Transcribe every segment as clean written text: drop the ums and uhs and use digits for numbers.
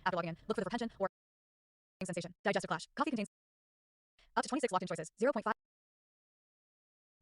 After logging in, look for the retention or sensation. Digestive clash. Coffee contains up to 26 locked-in choices. 0.5.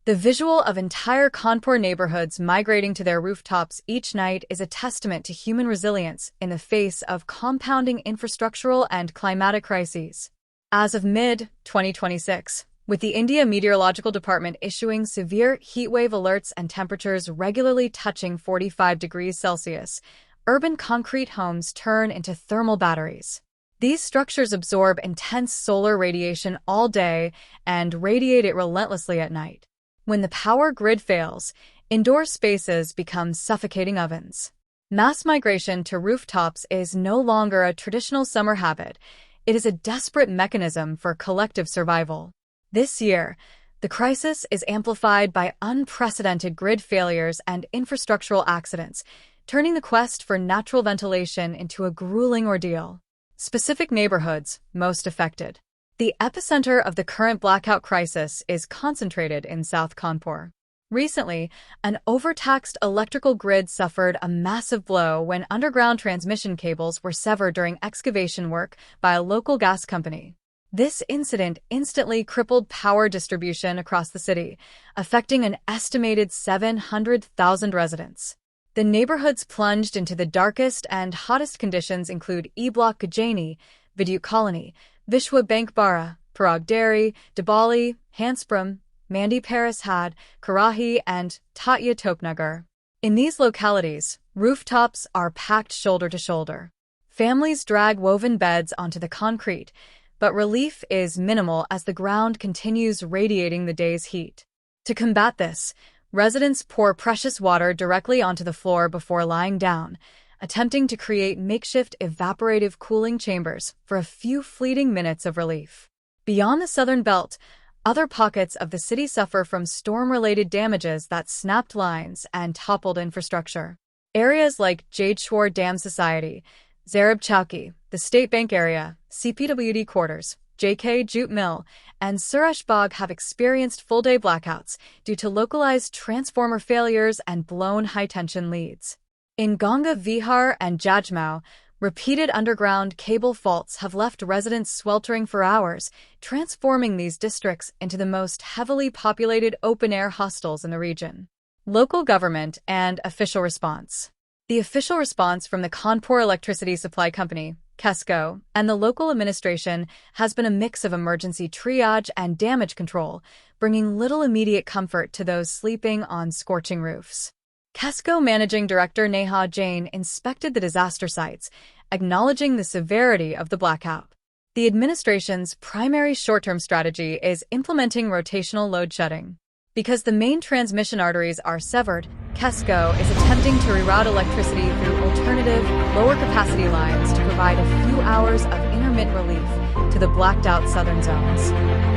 The visual of entire Kanpur neighborhoods migrating to their rooftops each night is a testament to human resilience in the face of compounding infrastructural and climatic crises. As of mid-2026, with the India Meteorological Department issuing severe heatwave alerts and temperatures regularly touching 45 degrees Celsius, urban concrete homes turn into thermal batteries. These structures absorb intense solar radiation all day and radiate it relentlessly at night. When the power grid fails, indoor spaces become suffocating ovens. Mass migration to rooftops is no longer a traditional summer habit. It is a desperate mechanism for collective survival. This year, the crisis is amplified by unprecedented grid failures and infrastructural accidents, turning the quest for natural ventilation into a grueling ordeal. Specific neighborhoods most affected. The epicenter of the current blackout crisis is concentrated in South Kanpur. Recently, an overtaxed electrical grid suffered a massive blow when underground transmission cables were severed during excavation work by a local gas company. This incident instantly crippled power distribution across the city, affecting an estimated 700,000 residents. The neighborhoods plunged into the darkest and hottest conditions include E-Block Gajani, Vidyut Colony, Vishwa Bank Bara, Parag Dairy, Dabali, Hanspram, Mandi Paris Had, Karahi, and Tatya Topnagar. In these localities, rooftops are packed shoulder to shoulder. Families drag woven beds onto the concrete, but relief is minimal as the ground continues radiating the day's heat. To combat this, residents pour precious water directly onto the floor before lying down, attempting to create makeshift evaporative cooling chambers for a few fleeting minutes of relief. Beyond the southern belt, other pockets of the city suffer from storm-related damages that snapped lines and toppled infrastructure. Areas like Jadeshwar Dam Society, Zarab Chowki, the State Bank area, CPWD quarters, JK Jute Mill, and Suresh Bagh have experienced full-day blackouts due to localized transformer failures and blown high-tension leads. In Ganga Vihar and Jajmau, repeated underground cable faults have left residents sweltering for hours, transforming these districts into the most heavily populated open-air hostels in the region. Local government and official response. The official response from the Kanpur Electricity Supply Company, KESCO, and the local administration has been a mix of emergency triage and damage control, bringing little immediate comfort to those sleeping on scorching roofs. KESCO Managing Director Neha Jain inspected the disaster sites, acknowledging the severity of the blackout. The administration's primary short-term strategy is implementing rotational load shedding. Because the main transmission arteries are severed, KESCO is attempting to reroute electricity through alternative, lower-capacity lines to provide a few hours of intermittent relief to the blacked-out southern zones.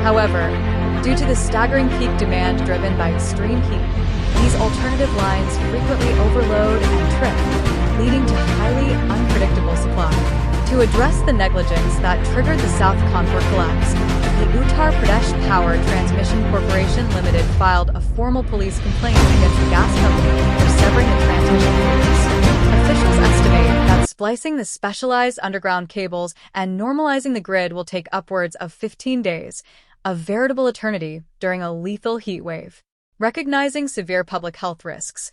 However, due to the staggering peak demand driven by extreme heat, these alternative lines frequently overload and trip, leading to highly unpredictable supply. To address the negligence that triggered the South Kanpur collapse, the Uttar Pradesh Power Transmission Corporation Limited filed a formal police complaint against the gas company for severing the transmission cables. Officials estimate that splicing the specialized underground cables and normalizing the grid will take upwards of 15 days, a veritable eternity during a lethal heat wave. Recognizing severe public health risks,